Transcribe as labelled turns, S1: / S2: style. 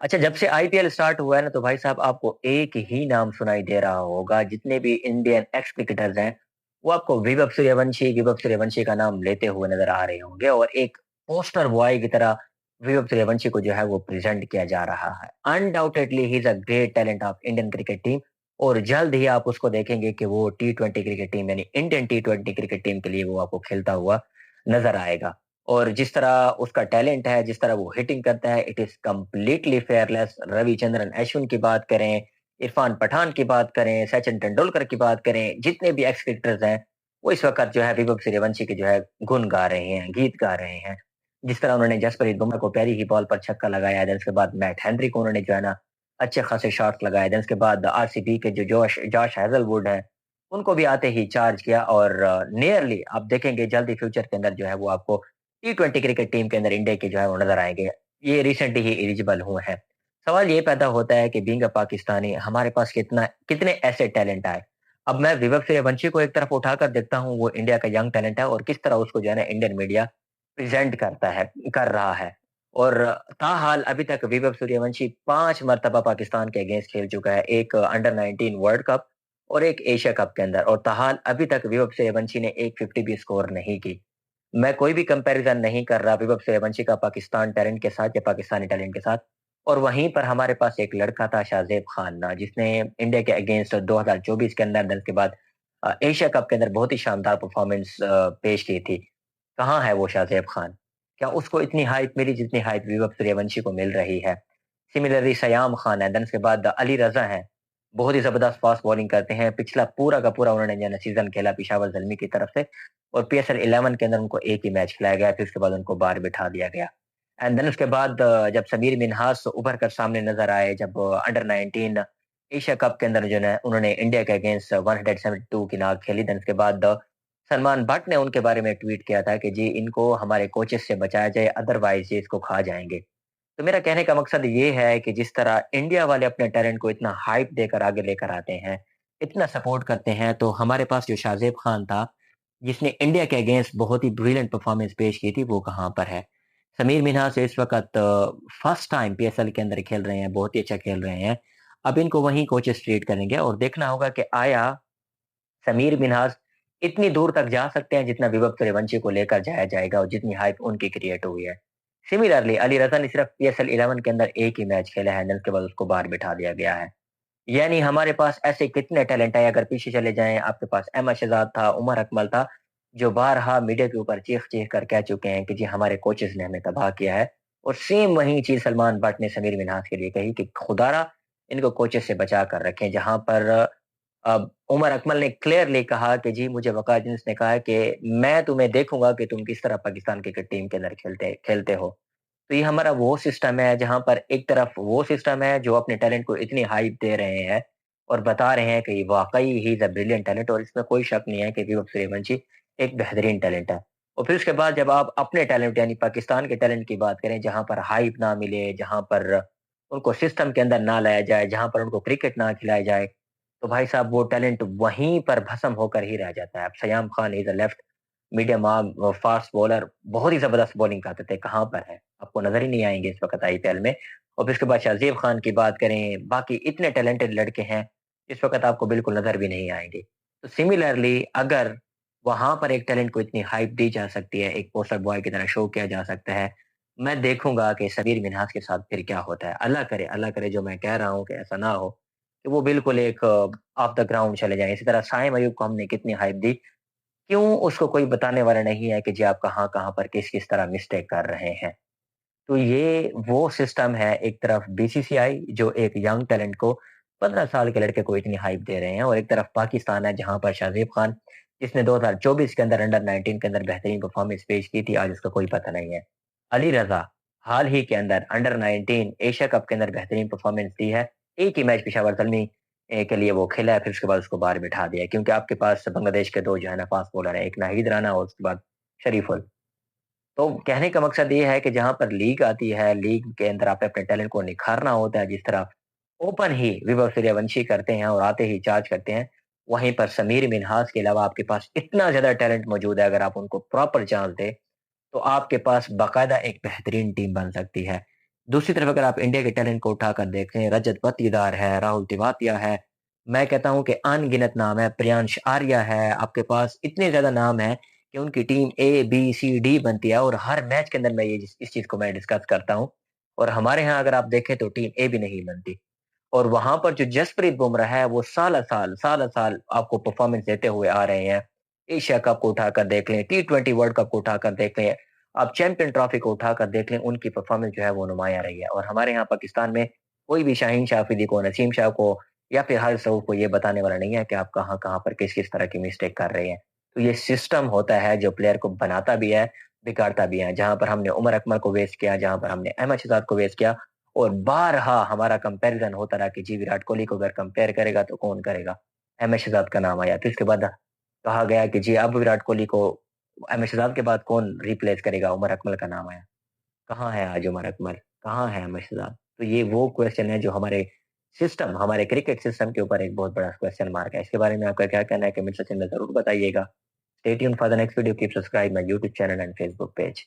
S1: अच्छा, जब से आईपीएल स्टार्ट हुआ है ना, तो भाई साहब आपको एक ही नाम सुनाई दे रहा होगा, जितने भी इंडियन एक्स क्रिकेटर्स हैं, वो आपको विभव सूर्यवंशी का नाम लेते हुए नज़र आ रहे होंगे और एक पोस्टर बॉय की तरह विभव सूर्यवंशी को जो है वो प्रेज़ेंट किया जा रहा है। Undoubtedly he is a great talent of Indian cricket team और जल्द ही आप उसको देखेंगे कि वो टी20 क्रिकेट टीम यानी इंडियन टी20 क्रिकेट टीम के लिए वो आपको खेलता हुआ नज़र आएगा। और जिस तरह उसका टैलेंट है, जिस तरह वो हिटिंग करता है, it is completely fearless. Ravichandran Ashwin की बात करें, इरफान पठान की बात करें, सचिन तेंदुलकर की बात करें, जितने भी एक्स क्रिकेटर्स हैं, वो इस वक़्त जो है विभव सूर्यवंशी के जो है गुण गा रहे हैं, गीत गा रहे हैं। जिस तरह उन्होंने जसप्रीत बुमराह को प्यारी ही बॉल पर छक्का लगाया, देन उसके बाद मैट हेनरी को उन्होंने जो है ना अच्छे खासे शॉट्स लगाए, देन उसके बाद आरसीबी के जो जोश जॉश हेज़लवुड हैं, उनको भी आते ही चार्ज किया और नियरली आप देखेंगे जल्द ही फ्यूचर के अंदर जो है वो आपको टी20 क्रिकेट टीम के अंदर इंडिया के जो है वो नज़र आएँगे। ये रिसेंटली ही एलिजिबल हुए हैं। सवाल ये पैदा होता है कि बीइंग अ पाकिस्तानी हमारे पास कितने ऐसे टैलेंट आए। अब मैं विभव सूर्यवंशी को एक तरफ उठाकर देखता हूँ, वो इंडिया का यंग टैलेंट है और किस तरह उसको जो है ना इंडियन मीडिया प्रेज़ेंट कर रहा है। और ताहाल अभी तक विभव सूर्यवंशी 5 मर्तबा पाकिस्तान के अगेंस्ट खेल चुका है। एक अंडर 19 वर्ल्ड कप और एक एशिया कप के अंदर और ताहाल अभी तक विभव सूर्यवंशी ने एक 50 भी स्कोर नहीं की। मैं कोई भी कंपैरिज़न नहीं कर रहा विभव सूर्यवंशी का पाकिस्तान टैलेंट के साथ या पाकिस्तानी टैलेंट के साथ। और वहीं पर हमारे पास एक लड़का था शाहज़ेब खान जिसने इंडिया के अगेंस्ट 2024 के अंदर, देन उसके बाद एशिया कप के अंदर बहुत ही शानदार परफ़ॉर्मेंस पेश की थी। कहाँ है वो शाहज़ेब खान? क्या उसको इतनी हाइप मिली जितनी हाइप विभव सूर्यवंशी को मिल रही है? सिमिलरली सयाम खान है, देन उसके बाद अली रज़ा हैं, बहुत ही ज़बरदस्त फ़ास्ट बॉलिंग करते हैं। पिछला पूरा का पूरा उन्होंने जो है ना सीज़न खेला पेशावर ज़ल्मी की तरफ से और पीएसएल 11 के अंदर उनको एक ही मैच खिलाया गया, फिर उसके बाद उनको बाहर बिठा दिया गया। एंड देन उसके बाद जब समीर मिन्हास उभर कर सामने नज़र आए, जब अंडर 19 एशिया कप के अंदर जो है उन्होंने इंडिया के अगेंस्ट 172 की नाक खेली, देन उसके बाद सलमान भट्ट ने उनके बारे में ट्वीट किया था कि जी इनको हमारे कोचेस से बचाया जाए, अदरवाइज़ ये इसको खा जाएँगे। तो मेरा कहने का मकसद ये है कि जिस तरह इंडिया वाले अपने टैलेंट को इतना हाइप देकर आगे लेकर आते हैं, इतना सपोर्ट करते हैं, तो हमारे पास जो शाहज़ेब खान था, जिसने इंडिया के अगेंस्ट बहुत ही ब्रिलियंट परफॉर्मेंस पेश की थी, वो कहाँ पर है? समीर मिन्हास इस वक़्त फर्स्ट टाइम पीएसएल के अंदर खेल रहे हैं, बहुत ही अच्छा खेल रहे हैं। अब इनको वहीं कोचेस ट्रीट करेंगे और देखना होगा कि आया समीर मिन्हास इतनी दूर तक जा सकते हैं जितना विभव सूर्यवंशी को लेकर जाया जाएगा और जितनी हाइप उनकी क्रिएट हुई है। सिमिलरली अली रज़ा ने सिर्फ पीएसएल 11 के अंदर एक ही मैच खेला है, देन उसके बाद उसको बाहर बिठा दिया गया है। यानी हमारे पास ऐसे कितने टैलेंट है, अगर पीछे चले जाएँ आपके पास अहमद शहजाद था, उमर अकमल था, जो बारहा मीडिया के ऊपर चीख-चीख कर कह चुके हैं कि जी हमारे कोचेज़ ने हमें तबाह किया है। और सेम वही चीज़ सलमान बट ने समीर मिन्हास के लिए कही कि खुदारा इनको कोचेज़ से बचा कर रखें। जहाँ पर उमर अकमल ने क्लियरली कहा कि जी मुझे वक़ार यूनुस ने कहा है कि मैं तुम्हें देखूँगा कि तुम किस तरह पाकिस्तान क्रिकेट टीम के अंदर खेलते खेलते हो। तो ये हमारा वो सिस्टम है जहाँ पर एक तरफ वो सिस्टम है जो अपने टैलेंट को इतनी हाइप दे रहे हैं और बता रहे हैं कि वाक़ई he is a brilliant talent और इसमें कोई शक नहीं है कि विभव सूर्यवंशी एक बेहतरीन टैलेंट है। और फिर उसके बाद जब आप अपने टैलेंट यानी पाकिस्तान के टैलेंट की बात करें, जहाँ पर हाइप ना मिले, जहाँ पर उनको सिस्टम के अंदर ना लाया जाए, जहाँ पर उनको क्रिकेट ना खिलाया जाए, तो भाई साहब वो टैलेंट वहीं पर भस्म होकर ही रह जाता है। अब Siam Khan is a left medium arm fast bowler, बहुत ही ज़बरदस्त बॉलिंग करते थे, कहाँ पर है? आपको नज़र ही नहीं आएँगे इस वक़्त आईपीएल में। और फिर उसके बाद शाहज़ेब खान की बात करें, बाकी इतने टैलेंटेड लड़के हैं, इस वक़्त आपको बिल्कुल नज़र भी नहीं आएँगे। तो सिमिलरली अगर वहाँ पर एक टैलेंट को इतनी हाइप दी जा सकती है, एक पोस्टर बॉय की तरह शो किया जा सकता है, मैं देखूँगा कि समीर मिन्हास के साथ फिर क्या होता है। अल्लाह करे जो मैं कह रहा हूँ कि ऐसा ना हो, कि वो बिल्कुल एक ऑफ द ग्राउंड चले जाएँ। इसी तरह साइम अयूब को हमने कितनी हाइप दी, क्यों उसको कोई बताने वाला नहीं है कि जी आप कहाँ-कहाँ पर किस-किस तरह मिस्टेक कर रहे हैं। तो ये वो सिस्टम है, एक तरफ बीसीसीआई जो एक यंग टैलेंट को 15 साल के लड़के को इतनी हाइप दे रहे हैं और एक तरफ पाकिस्तान है जहाँ पर शाहज़ेब खान जिसने 2024 के अंदर अंडर 19 के अंदर बेहतरीन परफॉर्मेंस पेश की थी, आज उसका कोई पता नहीं है। अली रज़ा हाल ही के अंदर अंडर 19 एशिया कप के अंदर बेहतरीन परफॉर्मेंस दी है। एक ही मैच पेशावर ज़ल्मी के लिए वो खेला है, फिर उसके बाद उसको बाहर बिठा दिया है क्योंकि आपके पास बांग्लादेश के 2 जो है ना फास्ट बॉलर हैं, एक नाहीद राना और उसके बाद शरीफुल। तो कहने का मकसद ये है कि जहाँ पर लीग आती है, लीग के अंदर आपने अपने टैलेंट को निखारना होता है, जिस तरह ओपन ही विभव सूर्यवंशी करते हैं और आते ही चार्ज करते हैं, वहीं पर समीर मिन्हास के अलावा आपके पास इतना ज़्यादा टैलेंट मौजूद है, अगर आप उनको प्रॉपर चांस दें, तो आपके पास बाकायदा एक बेहतरीन टीम बन सकती है। दूसरी तरफ अगर आप इंडिया के टैलेंट को उठाकर देखें, रजत पाटीदार है, राहुल तेवातिया है, मैं कहता हूँ कि अनगिनत नाम है, प्रियांश आर्या है, आपके पास इतने ज़्यादा नाम हैं कि उनकी टीम ए, बी, सी, डी बनती है और हर मैच के अंदर मैं ये इस चीज़ को मैं डिस्कस करता हूँ। और हमारे यहाँ अगर आप देखें तो टीम ए भी नहीं बनती। और वहाँ पर जो जसप्रीत बुमराह है, वो साल-साल आपको परफ़ॉर्मेंस देते हुए आ रहे हैं। एशिया कप को उठाकर देख लें, टी20 वर्ल्ड कप को उठाकर देख लें, आप चैंपियन ट्रॉफी को उठाकर देख लें, उनकी परफ़ॉर्मेंस जो है वो नुमायाँ रही है। और हमारे यहाँ पाकिस्तान में कोई भी शाहीन शाह अफ़रीदी को, नसीम शाह को या फिर हारिस रऊफ़ को ये बताने वाला नहीं है कि आप कहाँ-कहाँ पर किस-किस तरह की मिस्टेक कर रहे हैं। तो ये सिस्टम होता है जो प्लेयर को बनाता भी है, बिगाड़ता भी है। जहाँ पर हमने उमर अकमल को वेस्ट किया, जहाँ पर हमने अहमद शहज़ाद को वेस्ट किया, और बारहा हमारा कंपैरिज़न होता रहा कि जी विराट कोहली को अगर कंपेयर करेगा तो कौन करेगा? अहमद शहज़ाद का नाम आया। फिर इसके बाद कहा गया कि जी अब विराट कोहली को अहमद शहज़ाद के बाद कौन रिप्लेस करेगा? उमर अकमल का नाम आया। कहाँ है आज उमर अकमल? कहाँ है अहमद शहज़ाद? तो ये वो क्वेश्चन है जो हमारे क्रिकेट सिस्टम के ऊपर एक बहुत बड़ा क्वेश्चन मार्क है। इसके बारे में आपका क्या कहना है? कमेंट सेक्शन में ज़रूर बताइएगा। Stay tuned for the next video, keep subscribe my YouTube channel and Facebook page.